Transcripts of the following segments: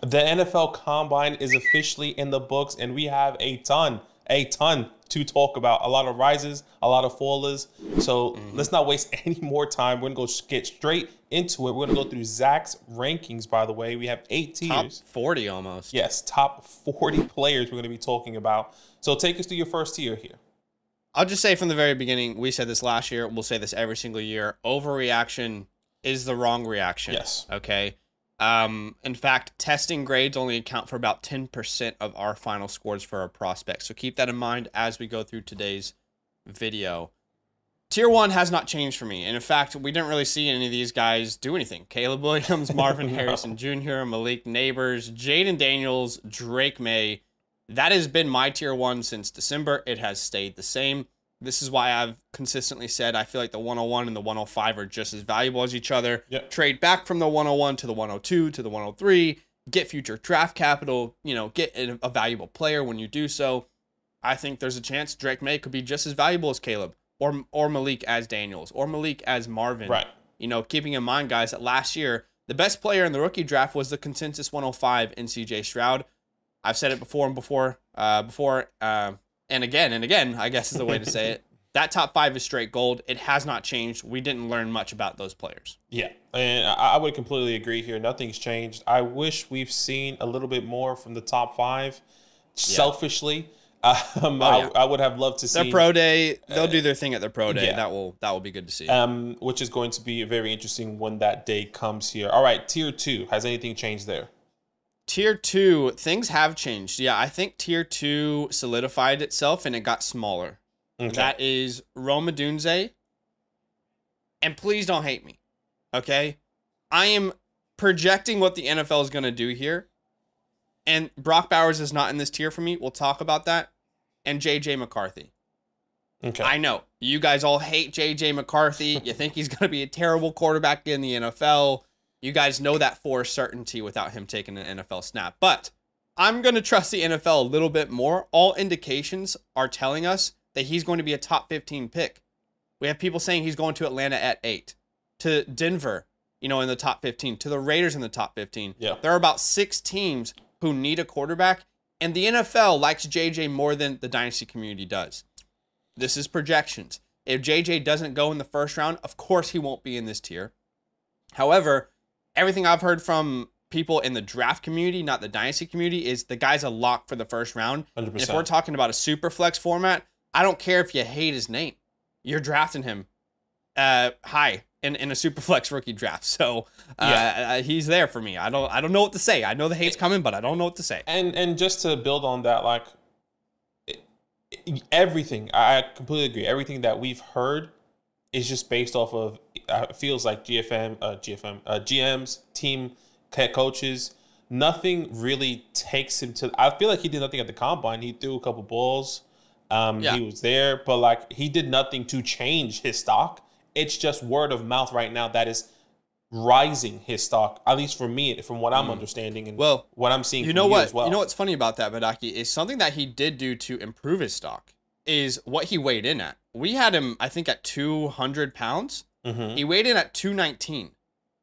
The NFL Combine is officially in the books, and we have a ton to talk about. A lot of rises, a lot of fallers. So let's not waste any more time. We're going to get straight into it. We're going to go through Zach's rankings, by the way. We have 8 tiers. Top 40 almost. Yes, top 40 players we're going to be talking about. So take us through your first tier here. I'll just say from the very beginning, we said this last year, we'll say this every single year, overreaction is the wrong reaction. Yes. Okay? In fact, testing grades only account for about 10% of our final scores for our prospects. So keep that in mind as we go through today's video. Tier 1 has not changed for me. And in fact, we didn't really see any of these guys do anything. Caleb Williams, Marvin Harrison Jr., Malik Neighbors, Jaden Daniels, Drake May. That has been my tier 1 since December. It has stayed the same. This is why I've consistently said I feel like the 101 and the 105 are just as valuable as each other. Yep. Trade back from the 101 to the 102 to the 103. Get future draft capital. You know, get a valuable player when you do so. I think there's a chance Drake May could be just as valuable as Caleb or Malik as Daniels or Malik as Marvin. Right. You know, keeping in mind, guys, that last year, the best player in the rookie draft was the consensus 105 in CJ Stroud. I've said it before and again, I guess is the way to say it. That top 5 is straight gold. It has not changed. We didn't learn much about those players. Yeah, and I would completely agree here. Nothing's changed. I wish we've seen a little bit more from the top 5. Selfishly, I would have loved to see their pro day. They'll do their thing at their pro day. Yeah. That will be good to see. Which is going to be very interesting when that day comes here. All right, tier 2. Has anything changed there? Tier 2, things have changed. Yeah, I think Tier 2 solidified itself and it got smaller. Okay. That is Rome Odunze. And please don't hate me, okay? I am projecting what the NFL is going to do here. And Brock Bowers is not in this tier for me. We'll talk about that. And J.J. McCarthy. Okay. I know. You guys all hate J.J. McCarthy. You think he's going to be a terrible quarterback in the NFL. You guys know that for certainty without him taking an NFL snap. But I'm going to trust the NFL a little bit more. All indications are telling us that he's going to be a top 15 pick. We have people saying he's going to Atlanta at 8, to Denver, you know, in the top 15, to the Raiders in the top 15. Yeah. There are about 6 teams who need a quarterback, and the NFL likes JJ more than the Dynasty community does. This is projections. If JJ doesn't go in the first round, of course he won't be in this tier. However, everything I've heard from people in the draft community, not the Dynasty community, is the guy's a lock for the first round. 100%. If we're talking about a super flex format, I don't care if you hate his name. You're drafting him high in a super flex rookie draft. So he's there for me. I don't know what to say. I know the hate's coming, but I don't know what to say. And just to build on that, like everything, I completely agree. Everything that we've heard is just based off of feels like GMs, team head coaches. Nothing really takes him to. I feel like he did nothing at the combine. He threw a couple balls. He was there, but like he did nothing to change his stock. It's just word of mouth right now that is rising his stock, at least for me, from what I'm understanding and what I'm seeing. You know what? As well. You know what's funny about that, Badaki, is something that he did do to improve his stock is what he weighed in at. We had him, I think, at 200 pounds. He weighed in at 219,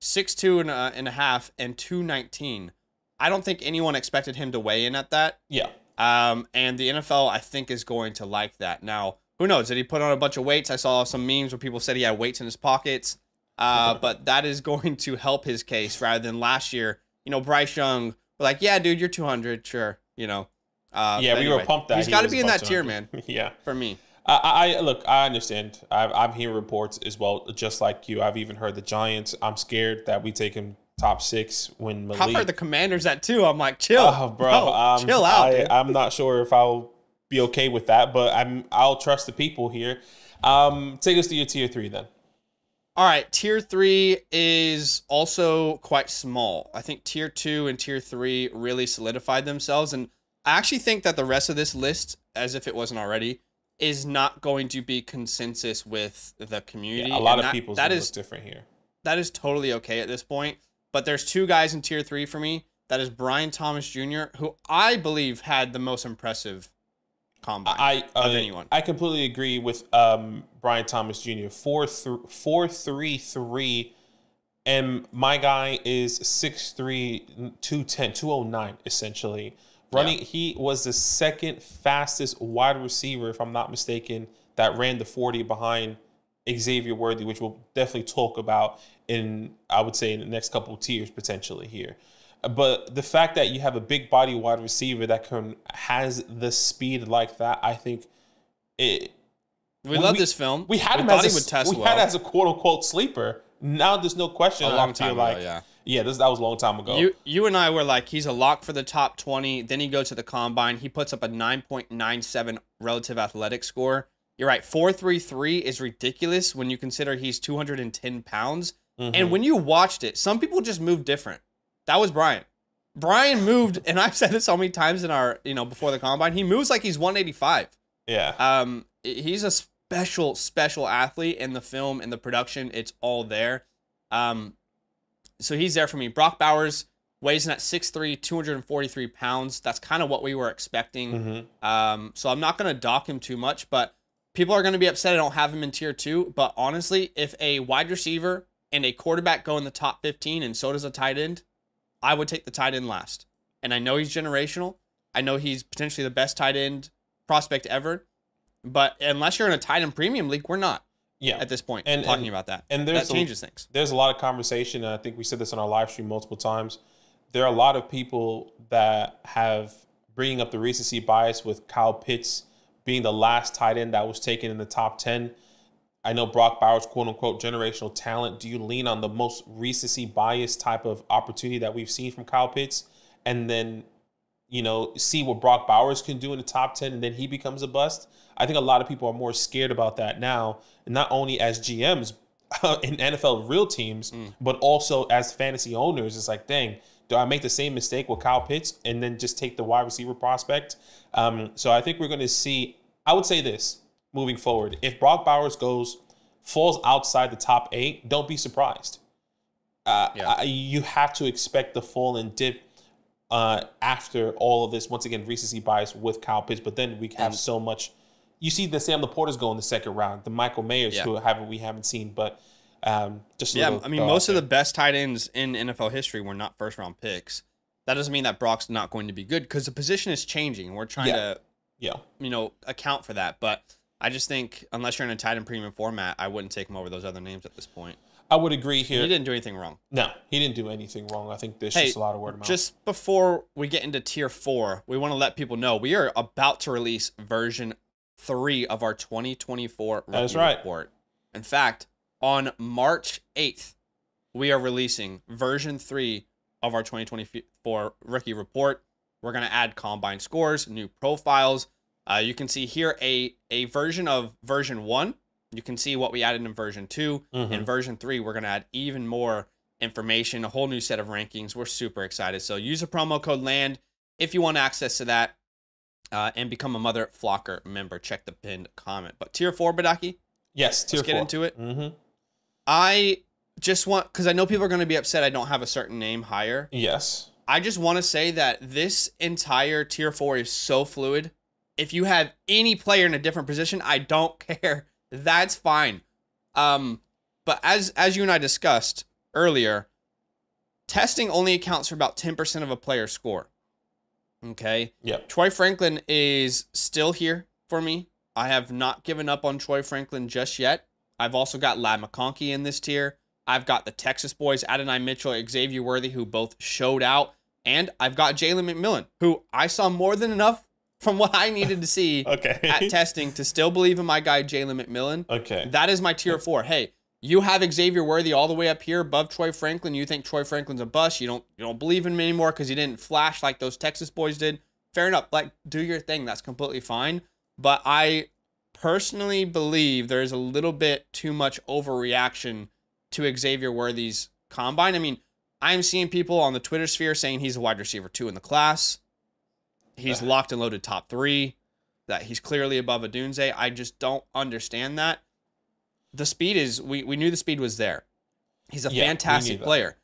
6'2 and a half, and 219. I don't think anyone expected him to weigh in at that. Yeah. And the NFL, I think, is going to like that. Now, who knows? Did he put on a bunch of weights? I saw some memes where people said he had weights in his pockets. But that is going to help his case rather than last year. You know, Bryce Young, like, yeah, dude, you're 200, sure. You know. We were pumped that he's got to be in that tier, man. Yeah. For me. Look, I understand. I'm hearing reports as well, just like you. I've even heard the Giants. I'm scared that we take him top 6 when Malik. I've heard the Commanders at 2. I'm like, chill, bro. Chill out. Dude. I'm not sure if I'll be okay with that, but I'll trust the people here. Take us to your tier 3 then. All right, tier 3 is also quite small. I think tier 2 and tier 3 really solidified themselves, and I actually think that the rest of this list, as if it wasn't already, is not going to be consensus with the community. Yeah, a lot of people's look different here. That is totally okay at this point. But there's 2 guys in tier 3 for me. That is Brian Thomas Jr., who I believe had the most impressive combine of anyone. I completely agree with Brian Thomas Jr. 4.33 And my guy is 6'3", 210, 209, essentially. Running, he was the second fastest wide receiver, if I'm not mistaken, that ran the 40 behind Xavier Worthy, which we'll definitely talk about I would say, in the next couple of tiers potentially here. But the fact that you have a big body wide receiver that has the speed like that, I think it. We love this film. We had him as a quote unquote sleeper. Now there's no question. A long time ago, yeah. That was a long time ago. You and I were like, he's a lock for the top 20. Then he goes to the combine. He puts up a 9.97 relative athletic score. You're right. 4.33 is ridiculous when you consider he's 210 pounds. Mm-hmm. And when you watched it, some people just moved different. That was Brian. Brian moved, and I've said this so many times in our, before the combine, he moves like he's 185. Yeah. He's a special athlete in the film and the production. It's all there. So he's there for me. Brock Bowers weighs in at 6'3", 243 pounds. That's kind of what we were expecting. Mm-hmm. So I'm not going to dock him too much, but people are going to be upset I don't have him in tier 2. But honestly, if a wide receiver and a quarterback go in the top 15 and so does a tight end, I would take the tight end last. And I know he's generational. I know he's potentially the best tight end prospect ever. But unless you're in a tight end premium league, we're not. Yeah. At this point, talking about that. And that changes things. There's a lot of conversation, and I think we said this on our live stream multiple times. There are a lot of people that have bringing up the recency bias with Kyle Pitts being the last tight end that was taken in the top 10. I know Brock Bowers, quote unquote, generational talent. Do you lean on the most recency bias type of opportunity that we've seen from Kyle Pitts and then, see what Brock Bowers can do in the top 10 and then he becomes a bust? I think a lot of people are more scared about that now, not only as GMs in NFL real teams, but also as fantasy owners. It's like, dang, do I make the same mistake with Kyle Pitts and then just take the wide receiver prospect? So I think we're going to see, I would say this moving forward. If Brock Bowers falls outside the top 8, don't be surprised. You have to expect the fall and dip after all of this. Once again, recency bias with Kyle Pitts, but then we have so much. You see the Sam Laporta's go in the second round, the Michael Mayers who we haven't seen, but just most of the best tight ends in NFL history were not first round picks. That doesn't mean that Brock's not going to be good because the position is changing. We're trying to account for that, but I just think unless you're in a tight end premium format, I wouldn't take him over those other names at this point. I would agree here. He didn't do anything wrong. No, he didn't do anything wrong. I think there's just a lot of word of mouth. Just before we get into tier 4, we want to let people know we are about to release version 3 of our 2024 rookie report. In fact, on March 8th, we are releasing version 3 of our 2024 rookie report. We're going to add combine scores, new profiles. You can see here a version of version 1. You can see what we added in version 2. Mm-hmm. In version 3, we're going to add even more information, a whole new set of rankings. We're super excited. So use a promo code LAND if you want access to that and become a Mother Flocker member. Check the pinned comment. But tier 4, Badaki? Yes, tier 4. Let's get into it. Mm-hmm. I just want, because I know people are going to be upset I don't have a certain name higher. Yes. I just want to say that this entire tier 4 is so fluid. If you have any player in a different position, I don't care. That's fine. But as you and I discussed earlier, testing only accounts for about 10% of a player's score. Okay? Yep. Troy Franklin is still here for me. I have not given up on Troy Franklin just yet. I've also got Ladd McConkey in this tier. I've got the Texas boys, Adonai Mitchell, Xavier Worthy, who both showed out. And I've got Jalen McMillan, who I saw more than enough from what I needed to see at testing to still believe in my guy, Jalen McMillan. Okay. That is my tier 4. Hey, you have Xavier Worthy all the way up here above Troy Franklin. You think Troy Franklin's a bust. You don't believe in him anymore because he didn't flash like those Texas boys did. Fair enough. Like, do your thing. That's completely fine. But I personally believe there is a little bit too much overreaction to Xavier Worthy's combine. I mean, I'm seeing people on the Twitter sphere saying he's a wide receiver 2 in the class. He's locked and loaded top 3, that he's clearly above Odunze. I just don't understand that. The speed is, we knew the speed was there. He's a fantastic player.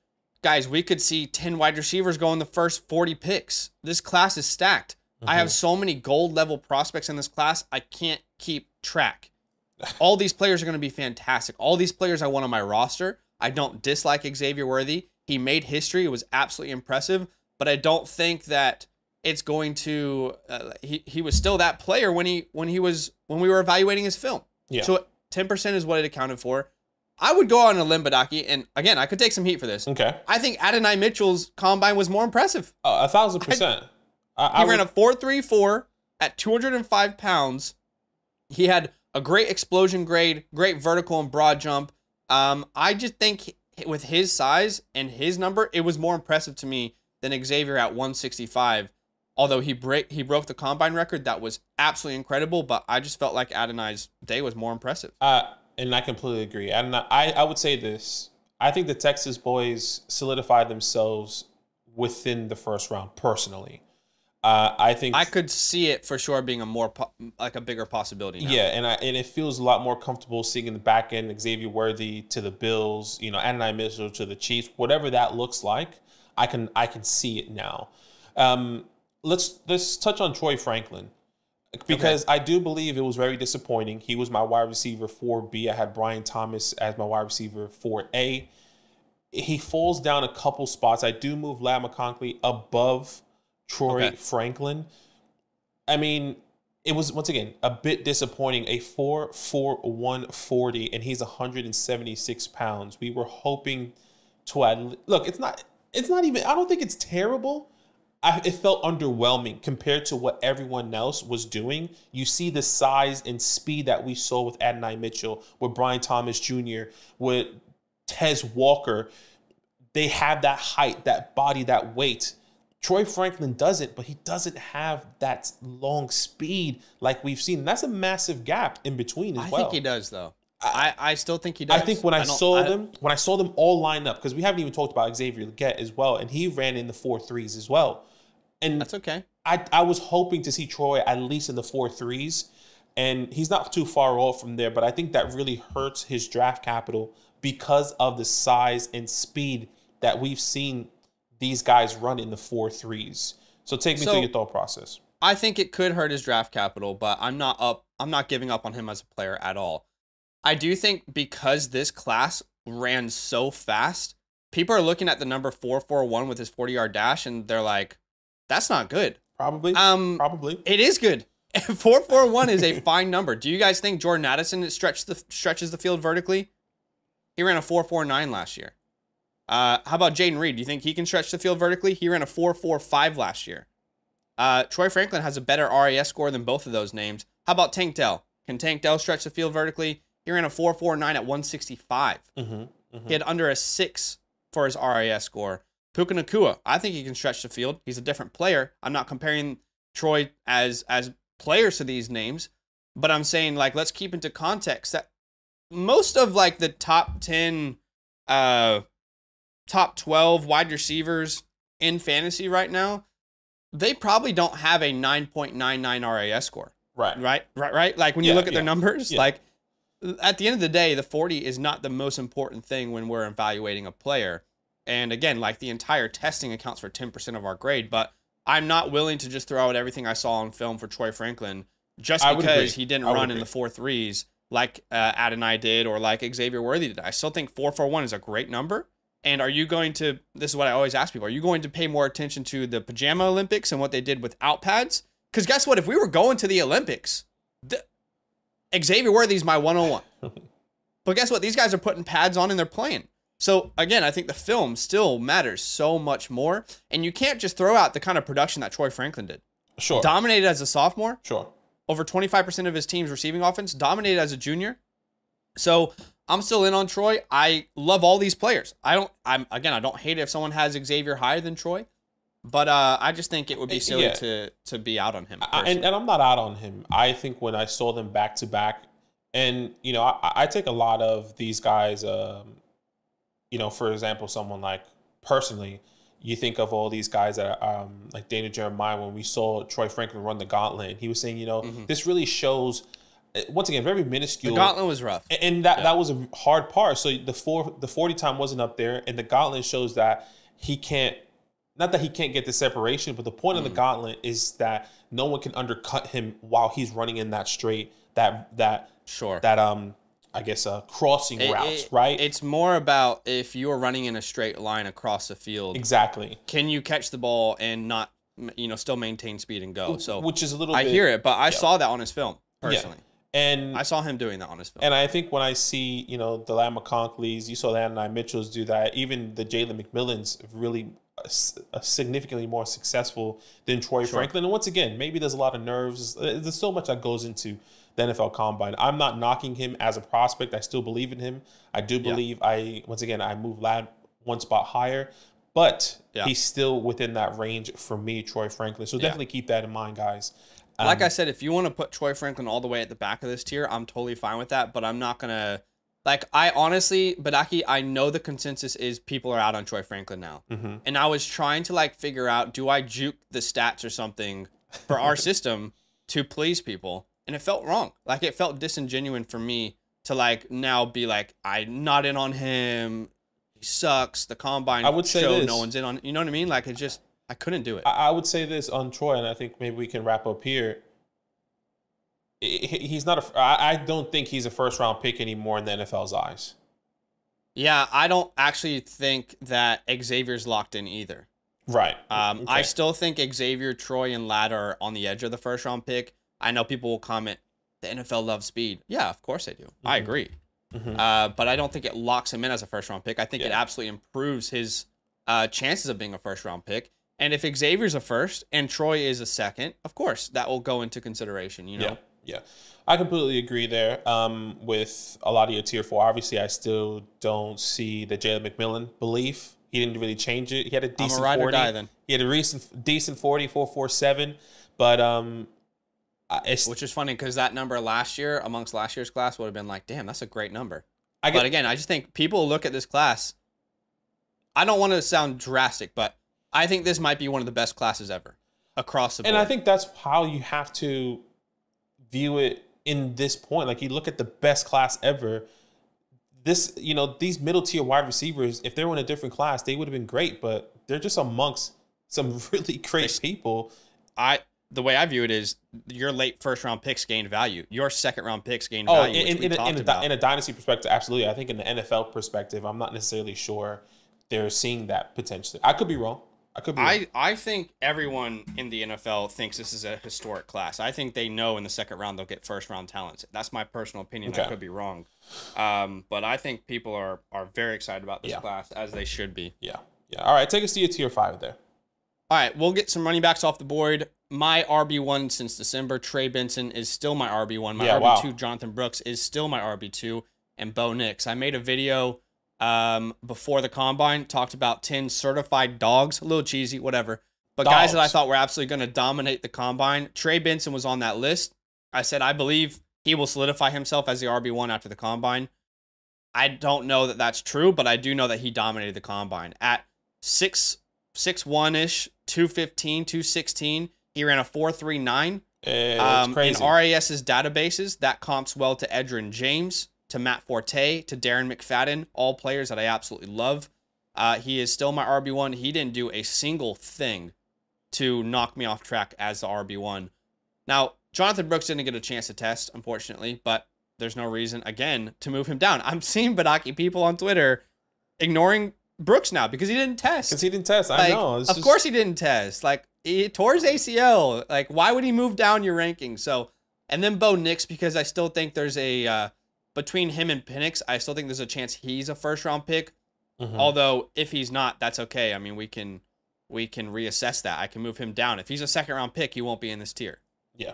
Guys, we could see 10 wide receivers go in the first 40 picks. This class is stacked. I have so many gold level prospects in this class, I can't keep track. All these players are going to be fantastic. All these players I want on my roster. I don't dislike Xavier Worthy. He made history. It was absolutely impressive, but I don't think that it's going to. He was still that player when we were evaluating his film. Yeah. So 10% is what it accounted for. I would go on a limb, Badaki, and again, I could take some heat for this. Okay. I think Adonai Mitchell's combine was more impressive. 1,000%. He ran a 4.34 at 205 pounds. He had a great explosion grade, great vertical and broad jump. I just think with his size and his number, it was more impressive to me than Xavier at 165. Although he broke the combine record, that was absolutely incredible. But I just felt like Adonai's day was more impressive. And I completely agree. And I would say this. I think the Texas boys solidified themselves within the first round, personally. I think I could see it for sure being a bigger possibility now. Yeah, and it feels a lot more comfortable seeing in the back end Xavier Worthy to the Bills, Adonai Mitchell to the Chiefs, whatever that looks like. I can see it now. Let's touch on Troy Franklin, because I do believe it was very disappointing. He was my wide receiver 4B. I had Brian Thomas as my wide receiver 4A. He falls down a couple spots. I do move Ladd McConkey above Troy Franklin. I mean, it was, once again, a bit disappointing. A 4.41 40, and he's 176 pounds. We were hoping to look, it's not even, I don't think it's terrible. It felt underwhelming compared to what everyone else was doing. You see the size and speed that we saw with Adonai Mitchell, with Brian Thomas Jr., with Tez Walker. They have that height, that body, that weight. Troy Franklin doesn't, but he doesn't have that long speed like we've seen. That's a massive gap in between as well. I think he does, though. I still think he does. I think when I saw them all line up, because we haven't even talked about Xavier Legette as well, and he ran in the 4.3s as well. And that's okay. I was hoping to see Troy at least in the 4.3s, and he's not too far off from there, but I think that really hurts his draft capital because of the size and speed that we've seen these guys run in the 4.3s. So take me through your thought process. I think it could hurt his draft capital, but I'm not giving up on him as a player at all. I do think because this class ran so fast, people are looking at the number 4.41 with his 40-yard dash, and they're like, that's not good. Probably. It is good. 4.41 is a fine number. Do you guys think Jordan Addison stretches the field vertically? He ran a 4.49 last year. How about Jaden Reed? Do you think he can stretch the field vertically? He ran a 4.45 last year. Troy Franklin has a better RAS score than both of those names. How about Tank Dell? Can Tank Dell stretch the field vertically? He ran a 4.49 at 165. He had under a 6 for his RAS score. Puka Nacua, I think he can stretch the field. He's a different player. I'm not comparing Troy as players to these names, but I'm saying, like, let's keep into context that most of, like, the top 10, top 12 wide receivers in fantasy right now, they probably don't have a 9.99 RAS score. Right. Like, when you look at their numbers, like, at the end of the day, the 40 is not the most important thing when we're evaluating a player. And again, like, the entire testing accounts for 10% of our grade, but I'm not willing to just throw out everything I saw on film for Troy Franklin just because he didn't run in the 4.3s like Adonai did or like Xavier Worthy did. I still think 4.41 is a great number. And are you going to, this is what I always ask people, are you going to pay more attention to the Pajama Olympics and what they did without pads? Because guess what? If we were going to the Olympics, Xavier Worthy's my 101. But guess what? These guys are putting pads on and they're playing. So, again, I think the film still matters so much more. And you can't just throw out the kind of production that Troy Franklin did. Sure. Dominated as a sophomore. Sure. Over 25% of his team's receiving offense. Dominated as a junior. So, I'm still in on Troy. I love all these players. I don't hate it if someone has Xavier higher than Troy. But I just think it would be silly to be out on him. And I'm not out on him. I think when I saw them back to back, and, I take a lot of these guys, for example, someone like, personally, you think of all these guys that are like Dana Jeremiah, when we saw Troy Franklin run the gauntlet, he was saying, this really shows, once again, very minuscule. The gauntlet was rough. And that was a hard part. So the 40 time wasn't up there, and the gauntlet shows that he can't, not that he can't get the separation, but the point of the gauntlet is that no one can undercut him while he's running in that straight, that I guess, crossing routes, right? It's more about if you're running in a straight line across the field. Exactly. Can you catch the ball and not, still maintain speed and go? So which is a little I bit, hear it, but I saw that on his film, personally. Yeah. And I saw him doing that on his film. And I think when I see, the Lamb McConklys, you saw the Anani Mitchells do that, even the Jalen McMillans really significantly more successful than Troy Franklin. And once again, maybe there's a lot of nerves. There's so much that goes into the NFL Combine. I'm not knocking him as a prospect. I still believe in him. I do believe I moved Lad one spot higher, but he's still within that range for me, Troy Franklin. So definitely keep that in mind, guys. Like I said, if you want to put Troy Franklin all the way at the back of this tier, I'm totally fine with that, but I'm not going to... I honestly, Badaki, I know the consensus is people are out on Troy Franklin now. Mm-hmm. And I was trying to, figure out, do I juke the stats or something for our system to please people? And it felt wrong. It felt disingenuous for me to, now be I'm not in on him. He sucks. The Combine I would say show this. No one's in on... You know what I mean? It's just... I couldn't do it. I would say this on Troy, and I think maybe we can wrap up here. He's not I don't think he's a first-round pick anymore in the NFL's eyes. Yeah, I don't actually think that Xavier's locked in either. Right. Okay. I still think Xavier, Troy, and Ladd are on the edge of the first-round pick. I know people will comment, the NFL loves speed. Yeah, of course they do. Mm-hmm. I agree. Mm-hmm. But I don't think it locks him in as a first-round pick. I think it absolutely improves his chances of being a first-round pick. And if Xavier's a first and Troy is a second, of course, that will go into consideration, Yeah. I completely agree there with a lot of your tier 4. Obviously, I still don't see the Jalen McMillan belief. He didn't really change it. He had a decent 40. Guy, then. He had a decent 40, 4.47. But which is funny because that number last year, amongst last year's class, would have been damn, that's a great number. But again, I just think people look at this class. I don't want to sound drastic, but I think this might be one of the best classes ever across the board. And I think that's how you have to view it in this point. You look at the best class ever. This, these middle tier wide receivers, if they were in a different class, they would have been great, but they're just amongst some really great people. The way I view it is your late first round picks gained value. Your second round picks gained value. In a dynasty perspective, absolutely. I think in the NFL perspective, I'm not necessarily sure they're seeing that potentially. I could be wrong. I think everyone in the NFL thinks this is a historic class. I think they know in the second round they'll get first round talents. That's my personal opinion. Okay. I could be wrong. But I think people are very excited about this class, as they should be. Yeah. All right, take us to your tier 5 there. All right, we'll get some running backs off the board. My RB1 since December, Trey Benson, is still my RB1. My RB2, Jonathan Brooks, is still my RB2. And Bo Nix. I made a video before the Combine, talked about 10 certified dogs. A little cheesy, whatever. But guys that I thought were absolutely going to dominate the Combine. Trey Benson was on that list. I said I believe he will solidify himself as the RB1 after the Combine. I don't know that that's true, but I do know that he dominated the Combine. At 6'1"-ish, 215, 216, he ran a 4.39. It's crazy. In RAS's databases, that comps well to Edgerrin James, to Matt Forte, to Darren McFadden, all players that I absolutely love. He is still my RB1. He didn't do a single thing to knock me off track as the RB1. Now, Jonathan Brooks didn't get a chance to test, unfortunately, but there's no reason, again, to move him down. I'm seeing Badaki people on Twitter ignoring Brooks now because he didn't test. I know. Of course he didn't test. He tore his ACL. Why would he move down your ranking? So, and then Bo Nix, because I still think there's a... between him and Penix, I still think there's a chance he's a first-round pick. Mm-hmm. Although, if he's not, that's okay. I mean, we can reassess that. I can move him down. If he's a second-round pick, he won't be in this tier. Yeah.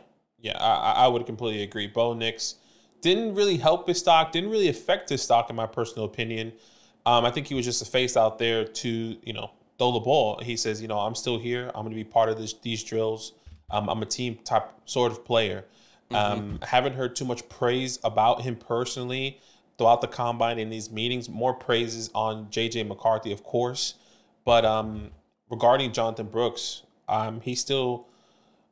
I would completely agree. Bo Nix didn't really help his stock, didn't really affect his stock, in my personal opinion. I think he was just a face out there to, throw the ball. He says, I'm still here. I'm going to be part of these drills. I'm a team type sort of player. Haven't heard too much praise about him personally throughout the Combine in these meetings. More praises on J.J. McCarthy, of course. But regarding Jonathan Brooks, he's still...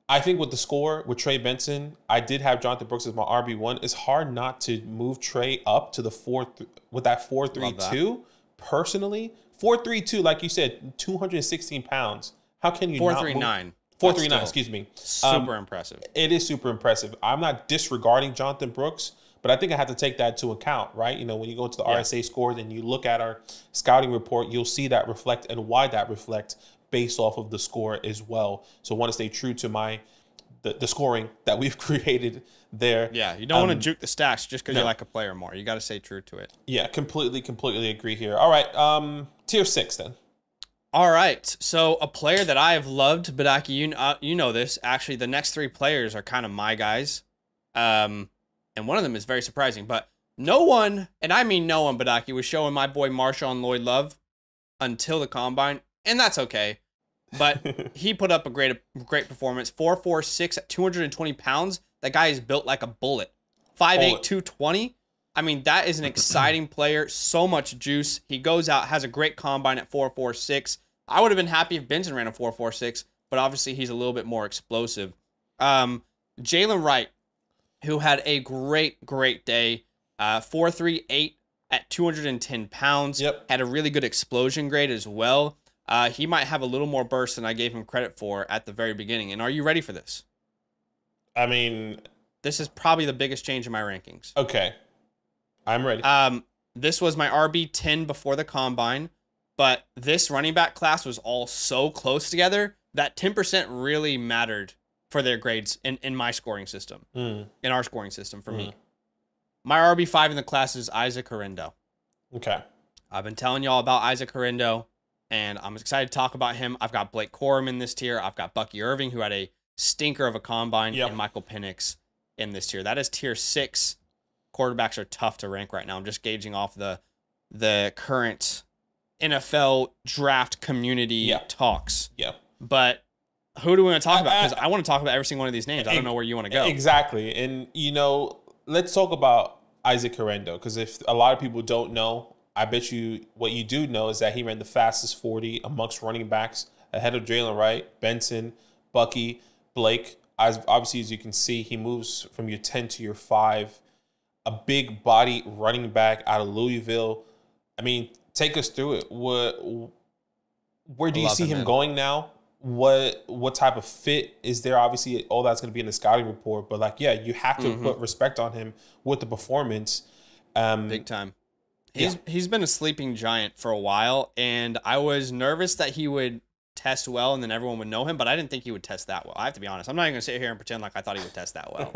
I think with the score, with Trey Benson, I did have Jonathan Brooks as my RB1. It's hard not to move Trey up to the 4th with that 4.32. Personally, 4.32, like you said, 216 pounds. How can you 4.39. 4.39, excuse me. Super impressive. It is super impressive. I'm not disregarding Jonathan Brooks, But I think I have to take that into account, right? You know, when you go to the RSA scores and you look at our scouting report, you'll see that reflect and why that reflects based off of the score as well. So I want to stay true to the scoring that we've created there. Yeah, you don't want to juke the stats just because you like a player more. You got to stay true to it. Yeah, completely agree here. All right, tier 6 then. All right, so a player that I have loved, Badaki, you know this. Actually, the next 3 players are kind of my guys, and one of them is very surprising. But no one, and I mean no one, Badaki, was showing my boy Marshawn Lloyd love until the combine, and that's okay. But he put up a great performance. 4.46 at 220 pounds. That guy is built like a bullet. 5'8", 220. I mean, that is an exciting player. So much juice. He goes out, has a great combine at 4.46. I would have been happy if Benson ran a 4.46, but obviously he's a little bit more explosive. Jalen Wright, who had a great day. 4.38 at 210 pounds. Yep. Had a really good explosion grade as well. He might have a little more burst than I gave him credit for at the very beginning. And are you ready for this? I mean, this is probably the biggest change in my rankings. Okay. I'm ready. This was my RB10 before the combine, but this running back class was all so close together that 10% really mattered for their grades in my scoring system, in our scoring system for me. My RB5 in the class is Isaac Horrendo. Okay. I've been telling y'all about Isaac Horrendo, and I'm excited to talk about him. I've got Blake Corum in this tier. I've got Bucky Irving, who had a stinker of a combine, and Michael Penix in this tier. That is tier 6. Quarterbacks are tough to rank right now. I'm just gauging off the current NFL draft community talks. Yeah. But who do we want to talk about? Because I want to talk about every single one of these names. I don't know where you want to go. Exactly. And, you know, let's talk about Isaac Horrendo, because if a lot of people don't know, I bet you what you do know is that he ran the fastest 40 amongst running backs ahead of Jalen Wright, Benson, Bucky, Blake. Obviously, as you can see, he moves from your 10 to your 5. A big body running back out of Louisville. I mean, take us through it. Where do you see him going now? What type of fit is there? Obviously, all that's going to be in the scouting report. But, like, yeah, you have to put respect on him with the performance. Big time. He's been a sleeping giant for a while, and I was nervous that he would test well and then everyone would know him, but I didn't think he would test that well. I have to be honest. I'm not even going to sit here and pretend like I thought he would test that well.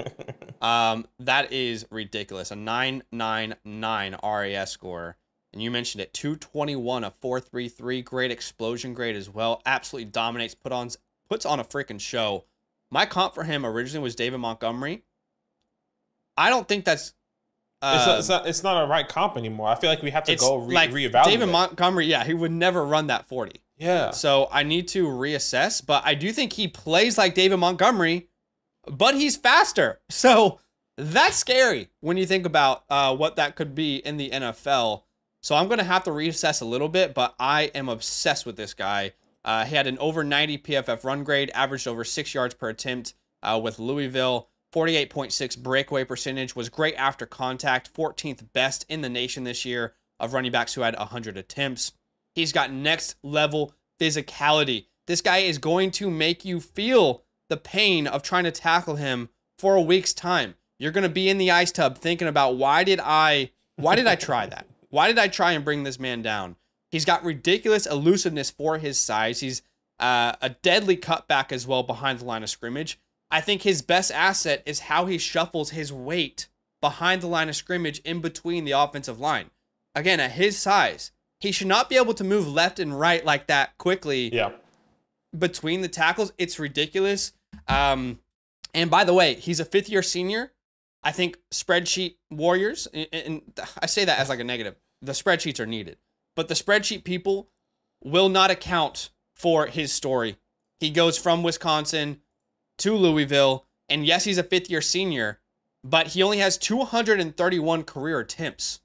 That is ridiculous. A 999 RAS score. And you mentioned it, 221, a 4.33, great explosion grade as well. Absolutely dominates, puts on a freaking show. My comp for him originally was David Montgomery. I don't think that's it's not a right comp anymore. I feel like we have to go reevaluate. David Montgomery, yeah, he would never run that 40. Yeah. So I need to reassess, but I do think he plays like David Montgomery, but he's faster. So that's scary when you think about what that could be in the NFL. So I'm going to have to reassess a little bit, but I am obsessed with this guy. He had an over 90 PFF run grade, averaged over 6 yards per attempt with Louisville. 48.6 breakaway percentage, was great after contact, 14th best in the nation this year of running backs who had 100 attempts. He's got next level physicality. This guy is going to make you feel the pain of trying to tackle him for a week's time. You're going to be in the ice tub thinking about why did I try that? Why did I try and bring this man down? He's got ridiculous elusiveness for his size. He's a deadly cutback as well behind the line of scrimmage. I think his best asset is how he shuffles his weight behind the line of scrimmage in between the offensive line. Again, at his size, he should not be able to move left and right like that quickly between the tackles. It's ridiculous. And by the way, he's a fifth-year senior. I think spreadsheet warriors, and I say that as like a negative, the spreadsheets are needed. But the spreadsheet people will not account for his story. He goes from Wisconsin to Louisville, and yes, he's a fifth-year senior, but he only has 231 career attempts.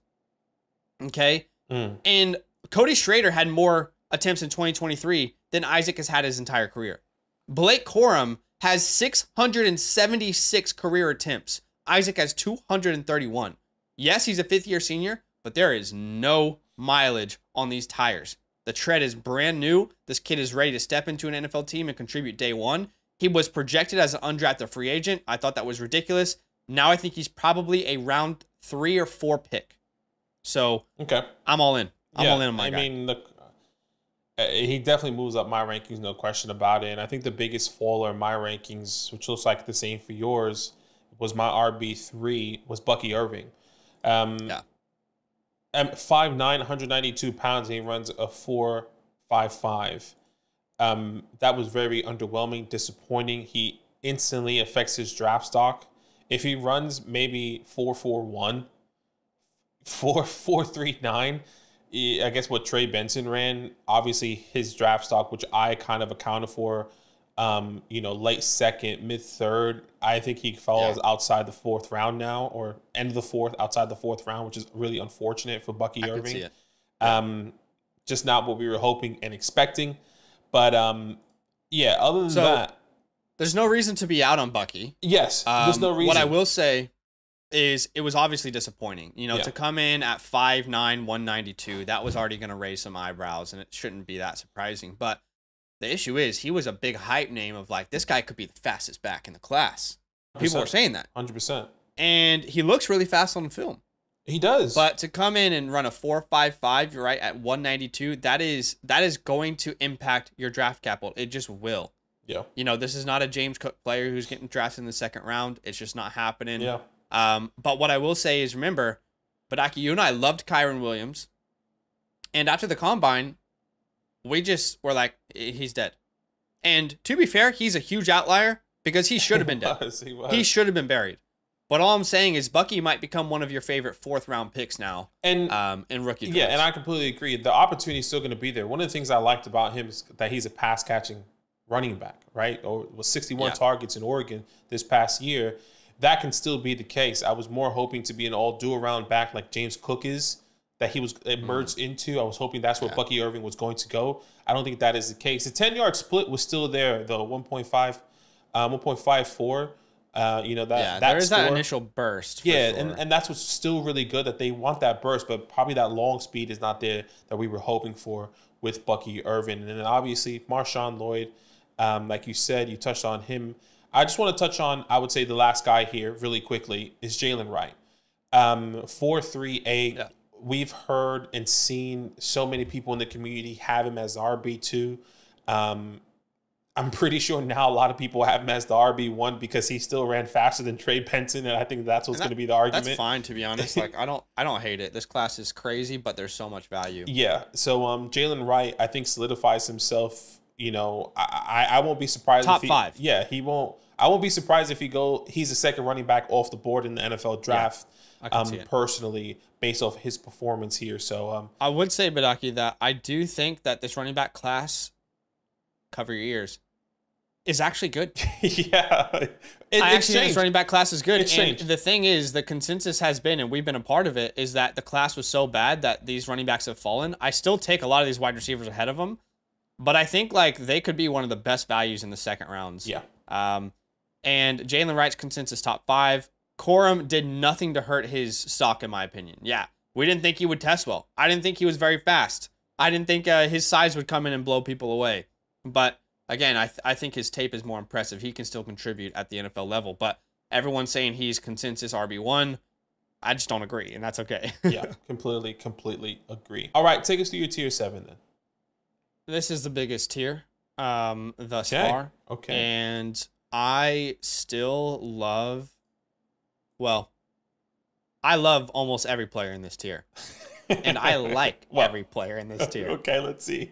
Okay? And Cody Schrader had more attempts in 2023 than Isaac has had his entire career. Blake Corum has 676 career attempts. Isaac has 231. Yes, he's a fifth-year senior, but there is no mileage on these tires. The tread is brand new. This kid is ready to step into an NFL team and contribute day one. He was projected as an undrafted free agent. I thought that was ridiculous. Now I think he's probably a round 3 or 4 pick. So okay, I'm all in. I'm all in on my guy. I mean, look, he definitely moves up my rankings, no question about it. And I think the biggest faller in my rankings, which looks like the same for yours, was my RB3 was Bucky Irving. Yeah. At 5'9", 192 pounds, and he runs a 4.55. That was very underwhelming, disappointing. He instantly affects his draft stock. If he runs maybe 4.41, 4.39, I guess what Trey Benson ran, obviously his draft stock, which I kind of accounted for, late second, mid third. I think he falls outside the 4th round now, or end of the 4th, outside the 4th round, which is really unfortunate for Bucky Irving. Could see it. Just not what we were hoping and expecting. But other than that, there's no reason to be out on Bucky. Yes, there's no reason. What I will say is it was obviously disappointing. To come in at 5'9", 192, that was already going to raise some eyebrows, and it shouldn't be that surprising. But the issue is he was a big hype name of like, this guy could be the fastest back in the class. People were saying that. 100%. And he looks really fast on film. He does. But to come in and run a 4.55, you're right, at 192, that is going to impact your draft capital. It just will. Yeah. This is not a James Cook player who's getting drafted in the 2nd round. It's just not happening. Yeah. But what I will say is, remember, Badaki, you and I loved Kyron Williams. And after the combine, we just were like, he's dead. And to be fair, he's a huge outlier because he should have been dead. He should have been buried. But all I'm saying is Bucky might become one of your favorite 4th round picks now in rookie drafts. Yeah, and I completely agree. The opportunity is still going to be there. One of the things I liked about him is that he's a pass-catching running back, right? Or was 61 targets in Oregon this past year. That can still be the case. I was more hoping to be an all do-around back like James Cook is, that he was emerged into. I was hoping that's where Bucky Irving was going to go. I don't think that is the case. The 10-yard split was still there, though, 1.54. There is that initial burst. Yeah, sure. and that's what's still really good, that they want that burst, but probably that long speed is not there that we were hoping for with Bucky Irving. And then obviously Marshawn Lloyd, like you said, you touched on him. I just want to touch on, I would say the last guy here really quickly is Jalen Wright. 4.38. Yeah. We've heard and seen so many people in the community have him as the RB2. I'm pretty sure now a lot of people have him as the RB1 because he still ran faster than Trey Benson, and I think that's what's going to be the argument. That's fine, to be honest. Like I don't hate it. This class is crazy, but there's so much value. Yeah. So Jalen Wright, I think, solidifies himself. I won't be surprised. Top 5. Yeah, he won't. I won't be surprised if he's the 2nd running back off the board in the NFL draft. Yeah, I can see it. Personally, based off his performance here. So I would say, Badaki, that I do think that this running back class, cover your ears, is actually good. Yeah. I actually think this running back class is good. And the thing is, the consensus has been, and we've been a part of it, is that the class was so bad that these running backs have fallen. I still take a lot of these wide receivers ahead of them, but I think like they could be one of the best values in the 2nd rounds. Yeah. And Jalen Wright's consensus top 5. Corum did nothing to hurt his stock, in my opinion. Yeah. We didn't think he would test well. I didn't think he was very fast. I didn't think his size would come in and blow people away. But again, I think his tape is more impressive. He can still contribute at the NFL level. But everyone's saying he's consensus RB1. I just don't agree, and that's okay. Yeah, completely agree. All right, take us to your tier 7 then. This is the biggest tier thus far. Okay. And I still love, I love almost every player in this tier. And I like every player in this tier. Okay, let's see.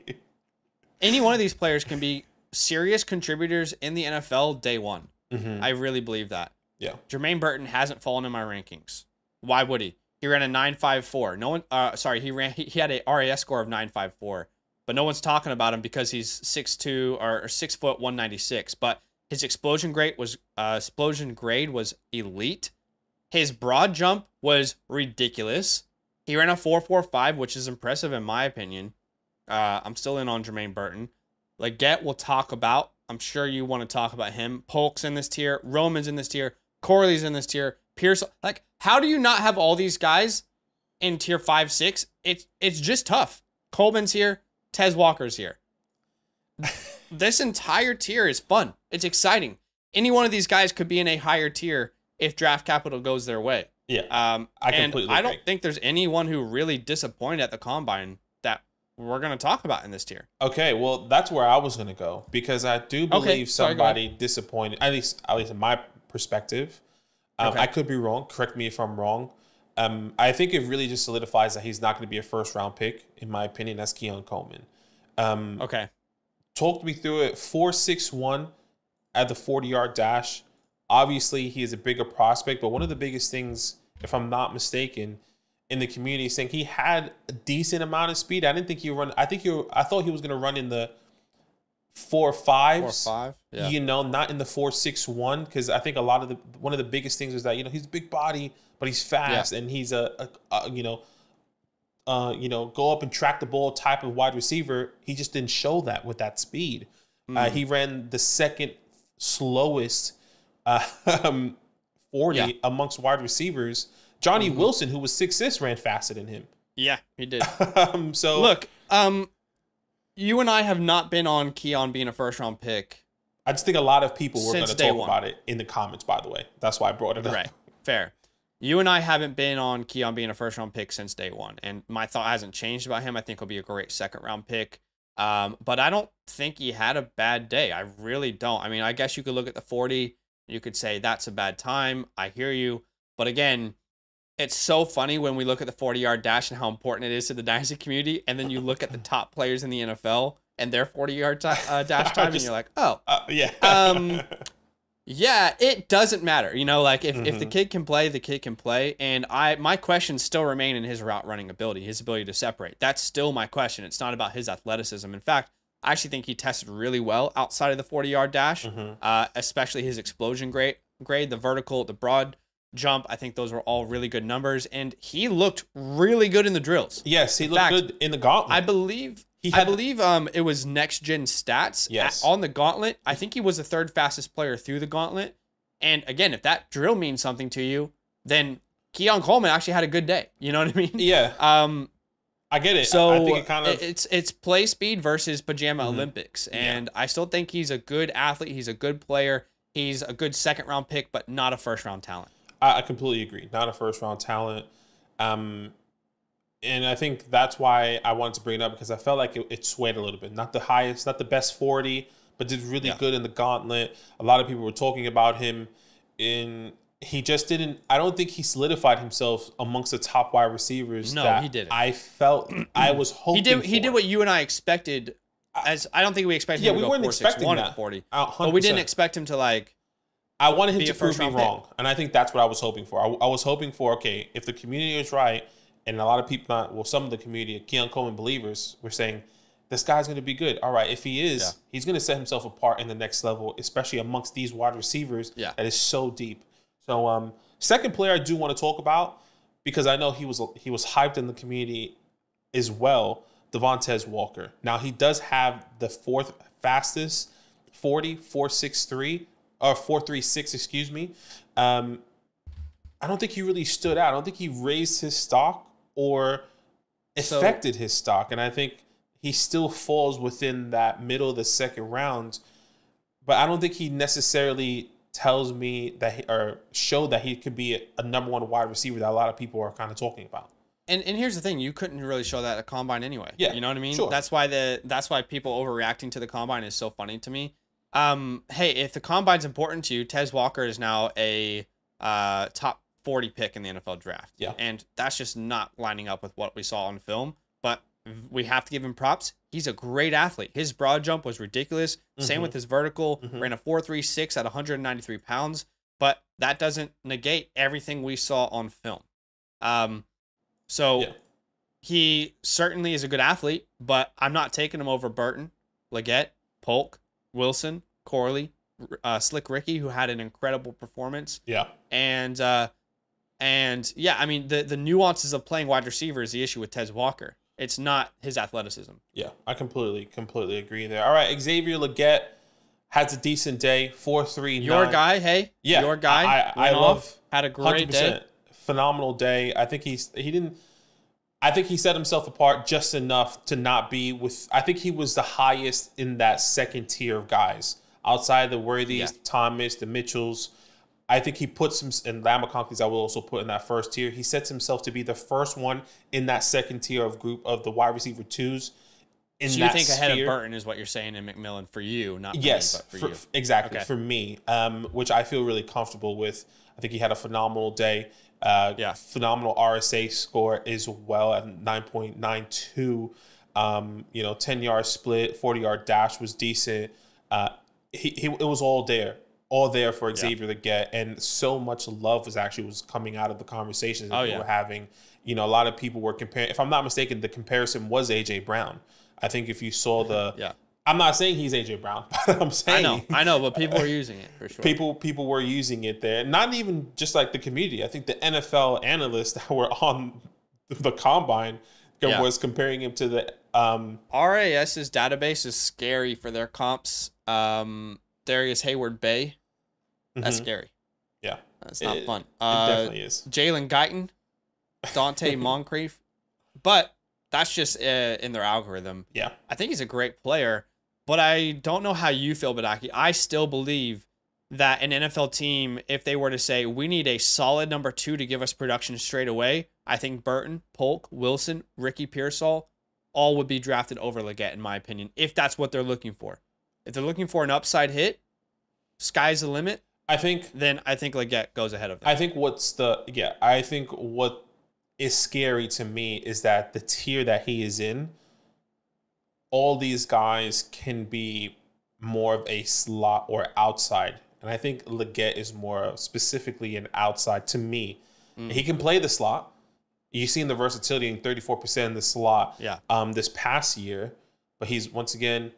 Any one of these players can be serious contributors in the NFL day one. Mm-hmm. I really believe that. Yeah. Jermaine Burton hasn't fallen in my rankings. Why would he? He ran a 9.54. No one. He had a RAS score of 9.54, but no one's talking about him because he's 6'2" or 6 foot 196. But his explosion grade was elite. His broad jump was ridiculous. He ran a 4.45, which is impressive in my opinion. I'm still in on Jermaine Burton. Leggett we'll talk about. I'm sure you want to talk about him. Polk's in this tier. Roman's in this tier. Corley's in this tier. Pierce. Like, how do you not have all these guys in tier 5, 6? It's just tough. Coleman's here. Tez Walker's here. This entire tier is fun. It's exciting. Any one of these guys could be in a higher tier if draft capital goes their way. Yeah, I completely and I agree. don't think there's anyone who really disappointed at the combine that we're going to talk about in this tier. Okay, well, that's where I was going to go because I do believe Sorry, go ahead. somebody disappointed, at least in my perspective. Okay. I could be wrong. Correct me if I'm wrong. I think it really just solidifies that he's not going to be a first round pick, in my opinion. That's Keon Coleman. Okay. Talk me through it. 4.61 at the 40-yard dash. Obviously, he is a bigger prospect, but one of the biggest things, if I'm not mistaken, in the community is saying he had a decent amount of speed. I didn't think he would run. I thought he was going to run in the 4.5s. 4.5. Yeah. You know, not in the 4.61, because I think one of the biggest things is that, you know, he's a big body, but he's fast, and he's a go up and track the ball type of wide receiver. He just didn't show that with that speed. He ran the second slowest 40 amongst wide receivers. Johnny Wilson, who was 6'6", ran faster than him. Yeah, he did. So look, you and I have not been on Keon being a first round pick. I just think a lot of people were going to talk one. about it in the comments, by the way. That's why I brought it up. Right. Fair. You and I haven't been on Keon being a first round pick since day one. And my thought hasn't changed about him. I think he'll be a great second round pick. But I don't think he had a bad day. I really don't. I mean, I guess you could look at the 40. You could say that's a bad time. I hear you. But again, it's so funny when we look at the 40-yard dash and how important it is to the Dynasty community. And then you look at the top players in the NFL and their 40-yard dash time, and you're like, oh. Yeah. Yeah, it doesn't matter. You know, like if the kid can play, the kid can play. And my questions still remain in his route running ability, his ability to separate. That's still my question. It's not about his athleticism. In fact, I actually think he tested really well outside of the 40-yard dash, especially his explosion grade, the vertical, the broad jump. I think those were all really good numbers. And he looked really good in the drills. Yes, he looked good in the gauntlet. I believe it was next gen stats. Yes. On the gauntlet. I think he was the third fastest player through the gauntlet. And again, if that drill means something to you, then Keon Coleman actually had a good day. You know what I mean? Yeah. I get it. So I think it kind of it's play speed versus pajama Olympics. And I still think he's a good athlete. He's a good player. He's a good second round pick, but not a first round talent. I completely agree. Not a first round talent. And I think that's why I wanted to bring it up, because I felt like it swayed a little bit. Not the highest, not the best 40, but did really good in the gauntlet. A lot of people were talking about him. He just didn't. I don't think he solidified himself amongst the top wide receivers. No, he didn't. I felt I was hoping he did what you and I expected. As I don't think we expected him to go 4.61 at 40. 100%. But we didn't expect him to like. I wanted him to prove me wrong, and I think that's what I was hoping for. I was hoping for, okay, if the community is right, and a lot of people, some of the community, Keon Coleman believers, were saying, this guy's going to be good. All right, if he is, he's going to set himself apart in the next level, especially amongst these wide receivers that is so deep. So, second player I do want to talk about, because I know he was hyped in the community as well, Devontae Walker. Now, he does have the fourth fastest 40, 4.63, or 4.36, excuse me. I don't think he really stood out. I don't think he raised his stock or affected his stock. And I think he still falls within that middle of the second round. But I don't think he necessarily tells me that or showed that he could be a number one wide receiver that a lot of people are kind of talking about. And here's the thing, you couldn't really show that at combine anyway. Yeah, you know what I mean? Sure. That's why people overreacting to the combine is so funny to me. Hey, if the combine's important to you, Tez Walker is now a top 40 pick in the NFL draft. Yeah. And that's just not lining up with what we saw on film. But we have to give him props. He's a great athlete. His broad jump was ridiculous. Same with his vertical. Ran a 4.36 at 193 pounds. But that doesn't negate everything we saw on film. He certainly is a good athlete, but I'm not taking him over Burton, Leggett, Polk, Wilson, Corley, Slick Ricky, who had an incredible performance. Yeah. And yeah, I mean, the nuances of playing wide receiver is the issue with Tez Walker. It's not his athleticism. Yeah, I completely agree there. All right, Xavier Leggett has a decent day, 4.39. Your guy, hey? Yeah. Your guy. I love. Had a great day. Phenomenal day. I think he set himself apart just enough to not be with. I think he was the highest in that second tier of guys outside the Worthies, Thomas, the Mitchells. I think he puts him in Lamaconkis. I will also put in that first tier. He sets himself to be the first one in that second tier of group of the wide receiver twos. So you think ahead of Burton is what you're saying in McMillan for you, not for yes, me, but for you. Exactly, for me, which I feel really comfortable with. I think he had a phenomenal day. Phenomenal RSA score as well at 9.92. 10-yard split, 40-yard dash was decent. It was all there for Xavier to get, and so much love was coming out of the conversations that we were having. A lot of people were comparing. If I'm not mistaken, the comparison was AJ Brown. I think if you saw I'm not saying he's AJ Brown, but I'm saying I know, but people were using it for sure. People were using it there. Not even just like the community. I think the NFL analysts that were on the combine was comparing him to the RAS's database is scary for their comps. Darius Hayward Bay. That's scary. Yeah. That's not fun. It definitely is. Jalen Guyton, Dante Moncrief. But that's just in their algorithm. Yeah. I think he's a great player, but I don't know how you feel, Badaki. I still believe that an NFL team, if they were to say, we need a solid number 2 to give us production straight away, I think Burton, Polk, Wilson, Ricky Pearsall, all would be drafted over Leggett, in my opinion, if that's what they're looking for. If they're looking for an upside hit, sky's the limit. I think Leggett goes ahead of them. I think what is scary to me is that the tier that he is in, all these guys can be more of a slot or outside. And I think Leggett is more specifically an outside to me. He can play the slot. You've seen the versatility in 34% in the slot this past year. But he's, once again,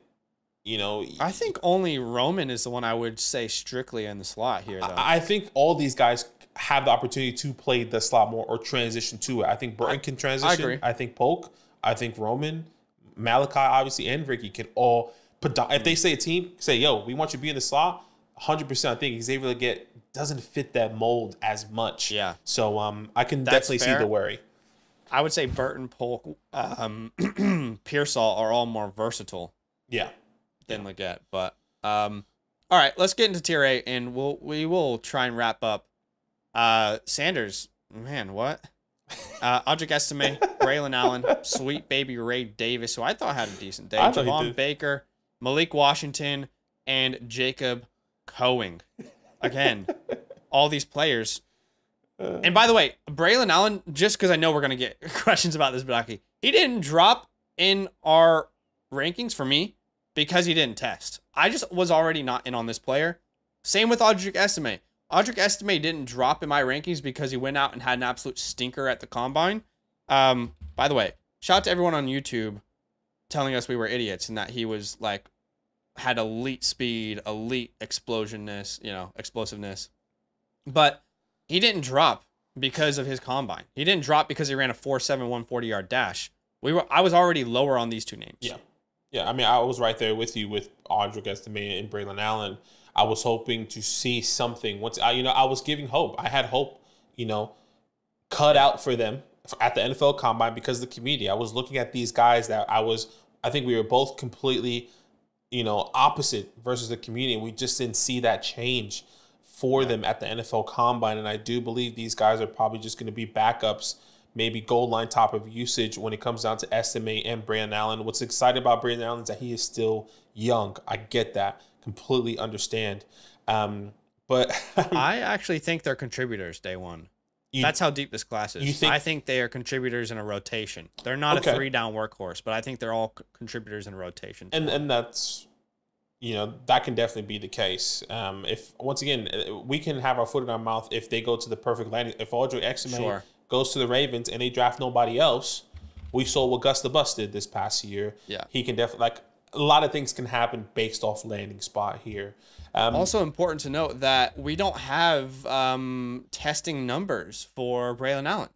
I think only Roman is the one I would say strictly in the slot here, though. I think all these guys have the opportunity to play the slot more or transition to it. I think Burton can transition. I agree. I think Polk. I think Roman, Malachi, obviously, and Ricky can all put down. If they say a team, say, yo, we want you to be in the slot, 100%. I think Xavier Leggett doesn't fit that mold as much. Yeah. So I can definitely see the worry. I would say Burton, Polk, Pearsall are all more versatile. Yeah. Than Leggett. But all right, let's get into tier 8, and we will try and wrap up. Sanders, man, what? Audric Estime, Braylon Allen, sweet baby Ray Davis, who I thought had a decent day. Javon Baker, Malik Washington, and Jacob Coing. Again, all these players. And by the way, Braylon Allen, just because I know we're going to get questions about this, Badaki, he didn't drop in our rankings for me because he didn't test. I just was already not in on this player. Same with Audric Estime. Audric Estime didn't drop in my rankings because he went out and had an absolute stinker at the combine. By the way, shout out to everyone on YouTube telling us we were idiots and that he was like, had elite speed, elite explosiveness. But he didn't drop because of his combine. He didn't drop because he ran a 4.7 140-yard dash. I was already lower on these two names. Yeah. I mean, I was right there with you with Audric Estime and Braylon Allen. I was hoping to see something. I was giving hope. I had hope, cut out for them at the NFL Combine because of the community. I was looking at these guys that I think we were both completely, opposite versus the community. And we just didn't see that change for them at the NFL Combine. And I do believe these guys are probably just going to be backups, maybe goal line top of usage when it comes down to Estime and Braylon Allen. What's exciting about Braylon Allen is that he is still young. I get that. Completely understand. But I actually think they're contributors day one. That's how deep this class is. I think they are contributors in a rotation. They're not a 3-down workhorse, but I think they're all contributors in a rotation. And that's, that can definitely be the case. If once again, we can have our foot in our mouth if they go to the perfect landing. If Audric Estime goes to the Ravens and they draft nobody else, we saw what Gus the Bus did this past year. Yeah. He can definitely, a lot of things can happen based off landing spot here. Also important to note that we don't have testing numbers for Braylon Allen,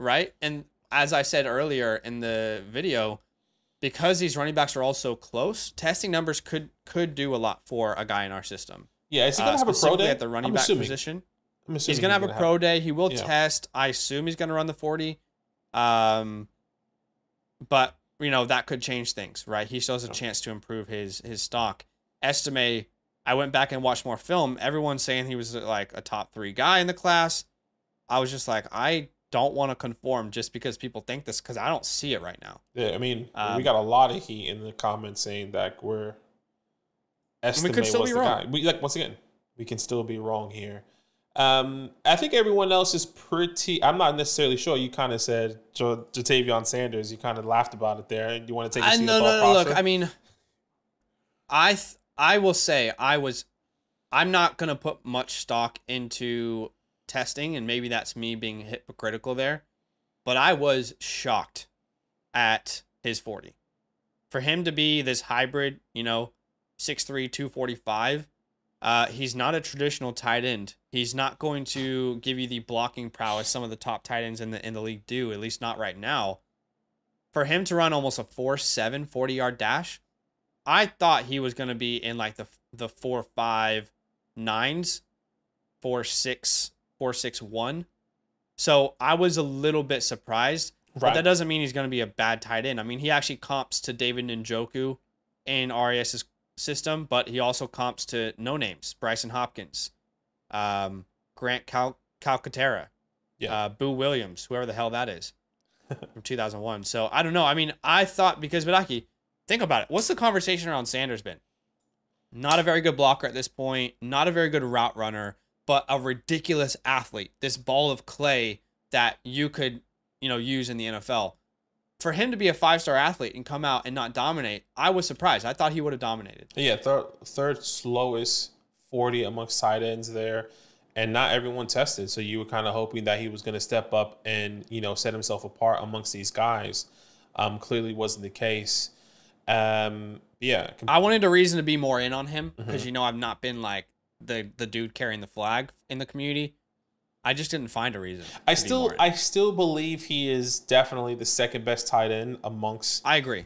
right? And as I said earlier in the video, because these running backs are all so close, testing numbers could do a lot for a guy in our system. Yeah, is he going to have a pro day? At the running back position. He's going to have a pro day. He will test. I assume he's going to run the 40. But that could change things, right? He still has a chance to improve his stock. Estime, I went back and watched more film. Everyone's saying he was like a top 3 guy in the class. I was just like, I don't want to conform just because people think this, because I don't see it right now. Yeah, I mean, we got a lot of heat in the comments saying that we're estimating we could still be wrong. Once again, we can still be wrong here. I think everyone else is pretty. I'm not necessarily sure. You kind of said Ja'Tavion Sanders. You kind of laughed about it there. Do you want to take a seat? No. Look, I mean, I will say I'm not gonna put much stock into testing, and maybe that's me being hypocritical there, but I was shocked at his 40. For him to be this hybrid, 6'3", 245. He's not a traditional tight end. He's not going to give you the blocking prowess some of the top tight ends in the league do, at least not right now. For him to run almost a 4.7 40-yard dash, I thought he was going to be in like the 4.59s, 4.6, 4.61. So I was a little bit surprised, but that doesn't mean he's going to be a bad tight end. I mean, he actually comps to David Njoku in RAS's system, but he also comps to no names, Bryson Hopkins, Grant Calcaterra, Boo Williams, whoever the hell that is, from 2001. So I don't know. I mean, I thought, because Badaki, think about it. What's the conversation around Sanders been? Not a very good blocker at this point, not a very good route runner, but a ridiculous athlete. This ball of clay that you could, use in the NFL. For him to be a 5-star athlete and come out and not dominate, I was surprised. I thought he would have dominated. Yeah, third slowest 40 amongst tight ends there, and not everyone tested. So you were kind of hoping that he was going to step up and set himself apart amongst these guys. Clearly wasn't the case. Yeah, I wanted a reason to be more in on him because I've not been like the dude carrying the flag in the community. I just didn't find a reason. I still believe he is definitely the second best tight end amongst. I agree.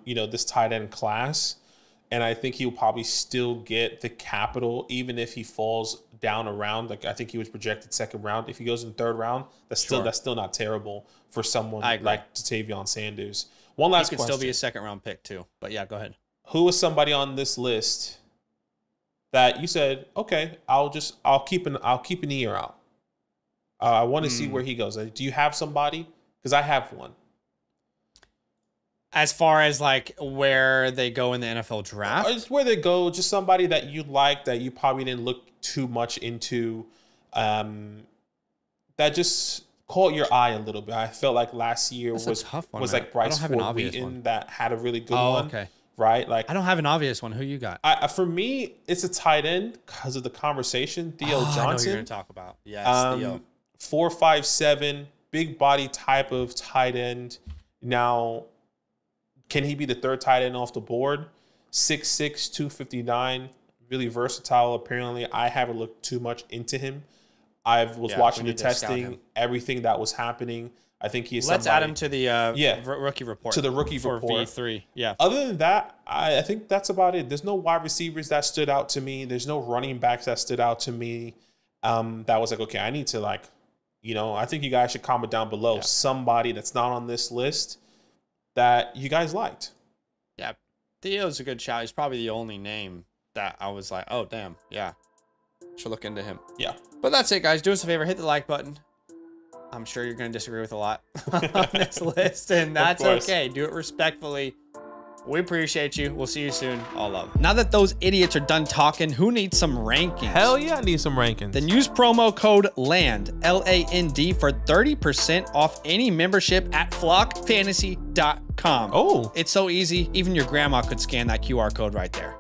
This tight end class, and I think he'll probably still get the capital even if he falls down a round. Like I think he was projected second round. If he goes in third round, that's still not terrible for someone like Ja'Tavion Sanders. One last question. He could still be a second round pick too. But yeah, go ahead. Who is somebody on this list that you said, okay, I'll keep an ear out. I want to see where he goes. Do you have somebody? Because I have one. As far as like where they go in the NFL draft? Just where they go, just somebody that you like that you probably didn't look too much into, that just caught your eye a little bit. I felt like last year was like Bryce Ford Wheaton that had a really good one. Okay. Right? Like I don't have an obvious one. Who you got? For me, it's a tight end because of the conversation. Theo Johnson. I know who you're going to talk about. Yes, Theo. 4.57, big body type of tight end. Now, can he be the third tight end off the board? 6'6", 259, really versatile. Apparently, I haven't looked too much into him. I was watching the testing, everything that was happening. I think he is Let's add him to the rookie report. To the rookie report. For V3, yeah. Other than that, I think that's about it. There's no wide receivers that stood out to me. There's no running backs that stood out to me. That was like, okay, I need to I think you guys should comment down below somebody that's not on this list that you guys liked. Yeah, Theo's a good shout. He's probably the only name that I was like, oh, damn, yeah. Should look into him. Yeah. But that's it, guys. Do us a favor. Hit the like button. I'm sure you're going to disagree with a lot on this list, and that's okay. Do it respectfully. We appreciate you. We'll see you soon. All love. Now that those idiots are done talking, who needs some rankings? Hell yeah, I need some rankings. Then use promo code LAND, LAND, for 30% off any membership at flockfantasy.com. Oh. It's so easy. Even your grandma could scan that QR code right there.